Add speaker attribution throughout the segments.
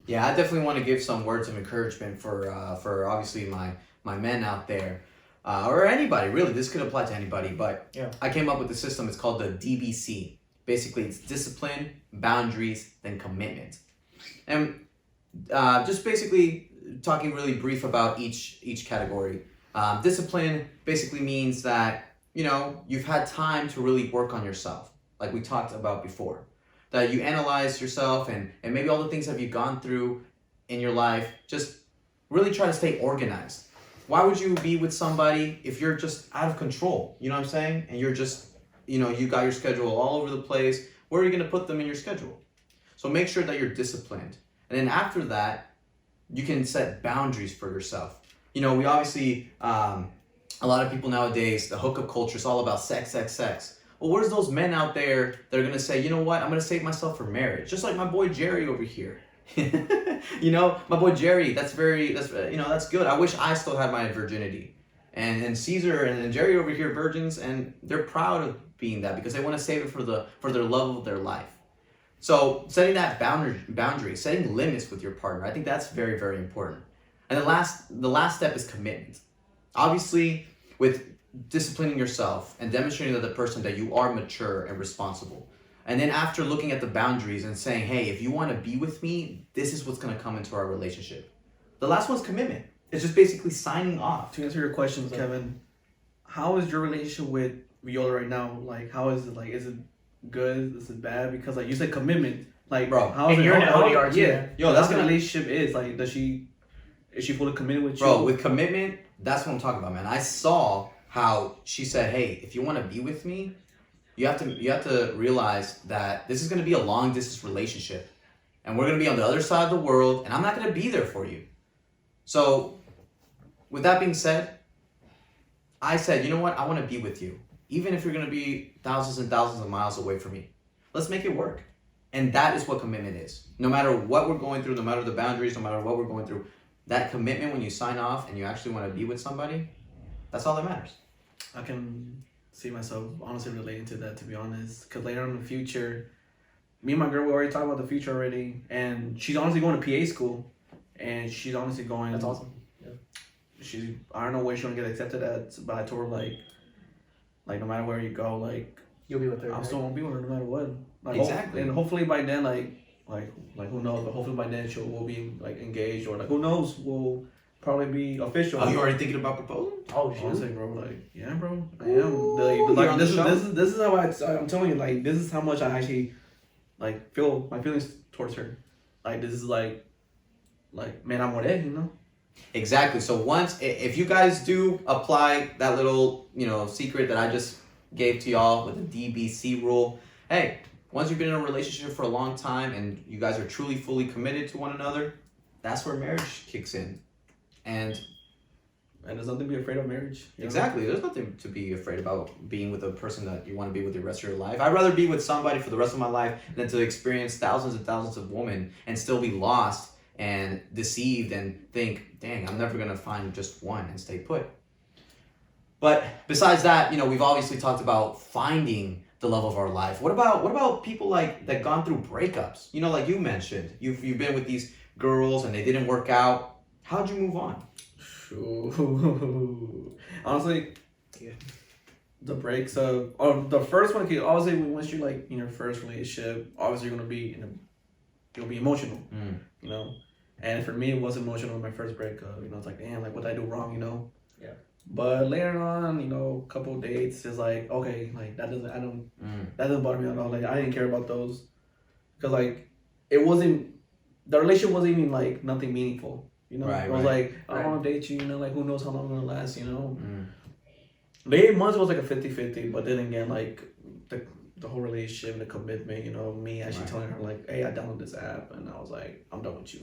Speaker 1: Yeah, I definitely want to give some words of encouragement for obviously my men out there, or anybody really. This could apply to anybody, but
Speaker 2: Yeah.
Speaker 1: I came up with a system. It's called the DBC. Basically, it's discipline, boundaries, then commitment, and just basically talking really brief about each category. Discipline basically means that you've had time to really work on yourself, like we talked about before. That you analyze yourself and maybe all the things have you gone through in your life. Just really try to stay organized. Why would you be with somebody if you're just out of control? You know what I'm saying? And you're just you got your schedule all over the place. Where are you going to put them in your schedule? So make sure that you're disciplined. And then after that, you can set boundaries for yourself. We obviously, a lot of people nowadays, the hookup culture is all about sex, sex, sex. Well, where's those men out there that are gonna say, you know what, I'm gonna save myself for marriage, just like my boy Jerry over here. My boy Jerry. That's good. I wish I still had my virginity, and Cesar and Jerry over here virgins, and they're proud of being that because they want to save it for their love of their life. So setting that boundary, setting limits with your partner, I think that's very, very important. And the last step is commitment. Obviously, with disciplining yourself and demonstrating to the person that you are mature and responsible. And then after looking at the boundaries and saying, hey, if you want to be with me, this is what's going to come into our relationship. The last one's commitment. It's just basically signing off.
Speaker 3: To answer your question, Kevin, how is your relationship with Viola right now? Like, how is it? Like, is it good? Is it bad? Because like you said, commitment. Like,
Speaker 1: Bro,
Speaker 3: how is
Speaker 2: and
Speaker 3: it?
Speaker 2: you're in
Speaker 3: How,
Speaker 2: an ODR too,
Speaker 3: yeah,
Speaker 2: man.
Speaker 3: yo, that's what the relationship is. Like, is she fully committed with you?
Speaker 1: Bro, with commitment, that's what I'm talking about, man. I saw how she said, hey, if you want to be with me, you have to realize that this is going to be a long distance relationship, and we're going to be on the other side of the world, and I'm not going to be there for you. So with that being said, I said, you know what, I want to be with you, even if you're going to be thousands and thousands of miles away from me. Let's make it work. And that is what commitment is. No matter what we're going through, no matter the boundaries, no matter what we're going through, that commitment when you sign off and you actually want to be with somebody, that's all that matters.
Speaker 3: I can see myself honestly relating to that, to be honest. Because later on in the future, me and my girl, we already talked about the future already. And she's honestly going to PA school. And she's honestly going...
Speaker 2: That's awesome.
Speaker 3: Yeah. I don't know where she's going to get accepted at. But I told her, like no matter where you go, like...
Speaker 2: You'll be with her.
Speaker 3: I'm still going to be with her no matter what. Like,
Speaker 1: Exactly.
Speaker 3: And hopefully by then, like who knows? But hopefully by then we'll be like engaged, or like who knows? We'll probably be official.
Speaker 1: Are you already thinking about proposing?
Speaker 2: Oh, shoot.
Speaker 3: Honestly, bro, like yeah, bro, I am. Like this is how I'm telling you, like this is how much I actually like feel my feelings towards her. Like this is like man, I'm with it,
Speaker 1: Exactly. So if you guys do apply that little secret that I just gave to y'all with the DBC rule, hey, once you've been in a relationship for a long time and you guys are truly fully committed to one another, that's where marriage kicks in. And
Speaker 3: there's nothing to be afraid of marriage.
Speaker 1: Exactly. There's nothing to be afraid about being with a person that you want to be with the rest of your life. I'd rather be with somebody for the rest of my life than to experience thousands and thousands of women and still be lost and deceived and think, dang, I'm never going to find just one and stay put. But besides that, we've obviously talked about finding the love of our life. What about people that gone through breakups? Like you mentioned, you've been with these girls and they didn't work out. How'd you move on?
Speaker 3: Honestly, yeah. The breaks of or the first one, obviously once you're like in your first relationship, obviously you're gonna be you'll be emotional, And for me, it was emotional in my first breakup. It's like, damn, like what did I do wrong,
Speaker 2: Yeah.
Speaker 3: But later on, a couple of dates, it's like, okay, like that doesn't bother me at all. Like I didn't care about those, because like the relationship wasn't even like nothing meaningful.
Speaker 1: Right,
Speaker 3: it was like, I want to date you, like who knows how long I'm gonna last, The 8 months was like a 50-50, but then again, like the whole relationship, the commitment, me actually telling her like, hey, I downloaded this app, and I was like, I'm done with you,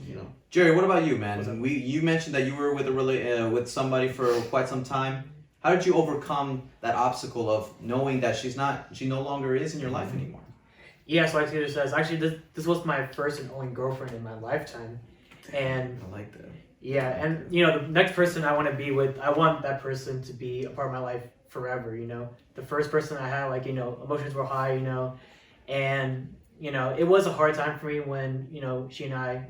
Speaker 1: Jerry, what about you, man? You mentioned that you were with somebody for quite some time. How did you overcome that obstacle of knowing that she no longer is in your life anymore?
Speaker 2: Yeah, so like Cesar says, actually this was my first and only girlfriend in my lifetime. And
Speaker 3: I like that.
Speaker 2: Yeah, and the next person I want to be with, I want that person to be a part of my life forever. The first person I had, like emotions were high, and it was a hard time for me when she and I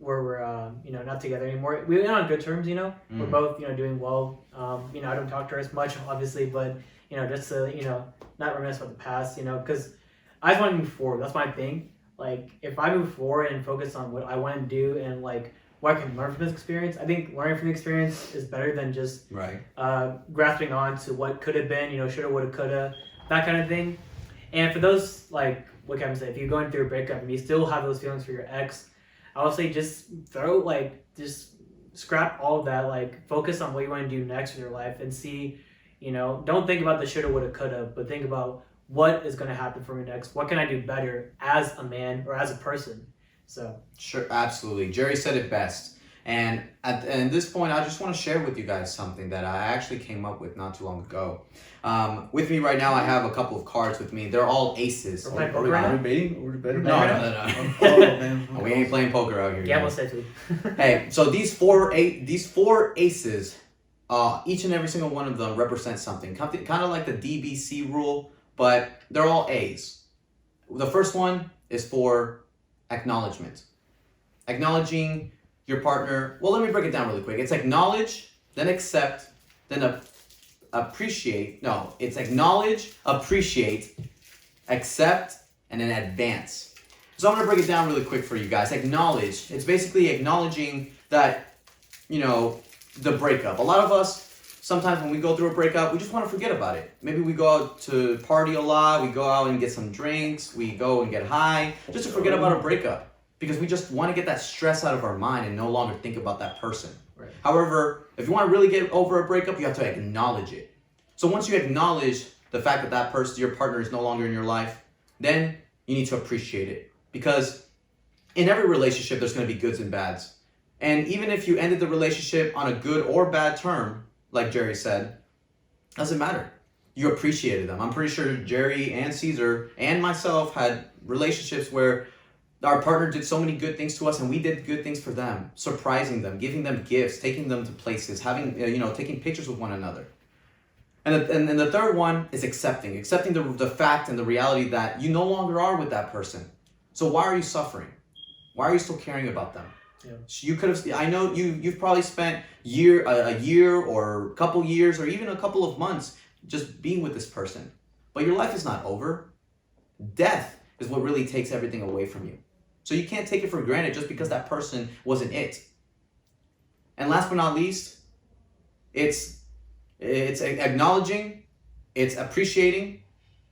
Speaker 2: where we're not together anymore. We're on good terms, We're both doing well. I don't talk to her as much, obviously, but just to not reminisce about the past, because I just want to move forward. That's my thing. Like if I move forward and focus on what I want to do and like what I can learn from this experience, I think learning from the experience is better than just grasping on to what could have been, shoulda, woulda, coulda, that kind of thing. And for those like what can I say, if you're going through a breakup and you still have those feelings for your ex, I would say just scrap all of that, like focus on what you want to do next in your life and see, don't think about the shoulda, woulda, coulda, but think about what is going to happen for me next. What can I do better as a man or as a person? So
Speaker 1: sure, absolutely. Jerry said it best. And at this point, I just want to share with you guys something that I actually came up with not too long ago. With me right now, I have a couple of cards with me. They're all aces.
Speaker 3: Are we betting? We're betting?
Speaker 1: No.
Speaker 3: Oh, man.
Speaker 1: We ain't playing poker out here.
Speaker 2: Gamble safely.
Speaker 1: Hey, so these four aces, each and every single one of them represents something. Kind of like the DBC rule, but they're all A's. The first one is for acknowledgement. Acknowledging your partner. Well, let me break it down really quick. It's acknowledge, then accept, then appreciate. No, it's acknowledge, appreciate, accept, and then advance. So I'm going to break it down really quick for you guys. Acknowledge. It's basically acknowledging that, the breakup. A lot of us, sometimes when we go through a breakup, we just want to forget about it. Maybe we go out to party a lot. We go out and get some drinks. We go and get high just to forget about a breakup. Because we just want to get that stress out of our mind and no longer think about that person.
Speaker 2: Right.
Speaker 1: However, if you want to really get over a breakup, you have to acknowledge it. So once you acknowledge the fact that that person, your partner, is no longer in your life, then you need to appreciate it. Because in every relationship, there's going to be goods and bads. And even if you ended the relationship on a good or bad term, like Jerry said, doesn't matter. You appreciated them. I'm pretty sure Jerry and Cesar and myself had relationships where our partner did so many good things to us and we did good things for them, surprising them, giving them gifts, taking them to places, having, taking pictures with one another. And the third one is accepting the fact and the reality that you no longer are with that person. So why are you suffering? Why are you still caring about them?
Speaker 2: Yeah.
Speaker 1: You could have, I know you've probably spent a year or a couple years or even a couple of months just being with this person, but your life is not over. Death is what really takes everything away from you. So you can't take it for granted just because that person wasn't it. And last but not least, it's acknowledging, it's appreciating,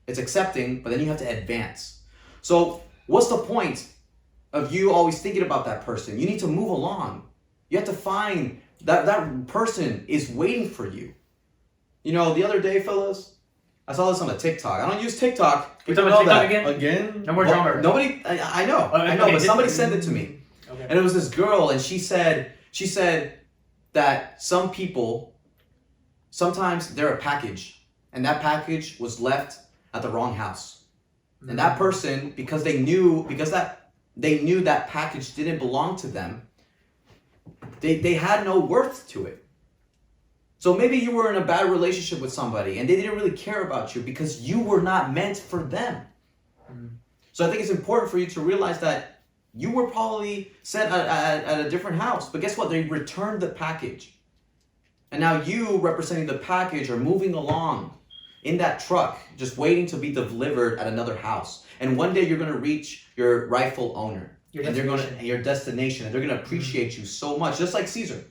Speaker 1: it's accepting, but then you have to advance. So what's the point of you always thinking about that person? You need to move along. You have to find that person is waiting for you. The other day, fellas, I saw this on a TikTok. I don't use TikTok.
Speaker 2: You're talking about TikTok
Speaker 3: Again?
Speaker 2: No more drama.
Speaker 1: Nobody, I know, but somebody sent it to me.
Speaker 2: Okay.
Speaker 1: And it was this girl, and she said that some people, sometimes they're a package, and that package was left at the wrong house. And that person, because they knew that package didn't belong to them, they had no worth to it. So maybe you were in a bad relationship with somebody and they didn't really care about you because you were not meant for them. So I think it's important for you to realize that you were probably sent at a different house. But guess what? They returned the package. And now you, representing the package, are moving along in that truck, just waiting to be delivered at another house. And one day you're going to reach your rightful owner. Your destination. And they're going to appreciate you so much. Just like Cesar.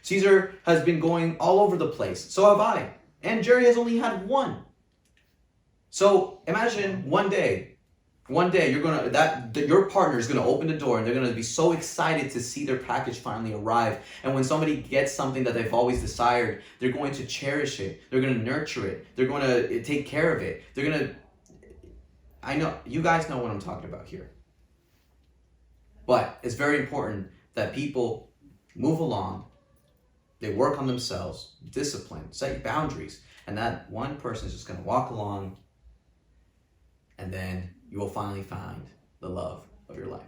Speaker 1: Cesar has been going all over the place. So have I. And Jerry has only had one. So imagine one day your partner is gonna open the door and they're gonna be so excited to see their package finally arrive. And when somebody gets something that they've always desired, they're going to cherish it. They're gonna nurture it. They're gonna take care of it. I know you guys know what I'm talking about here. But it's very important that people move along. They work on themselves, discipline, set boundaries, and that one person is just going to walk along, and then you will finally find the love of your life.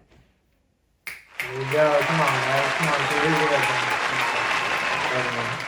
Speaker 2: There you go. Come on, guys. Come on.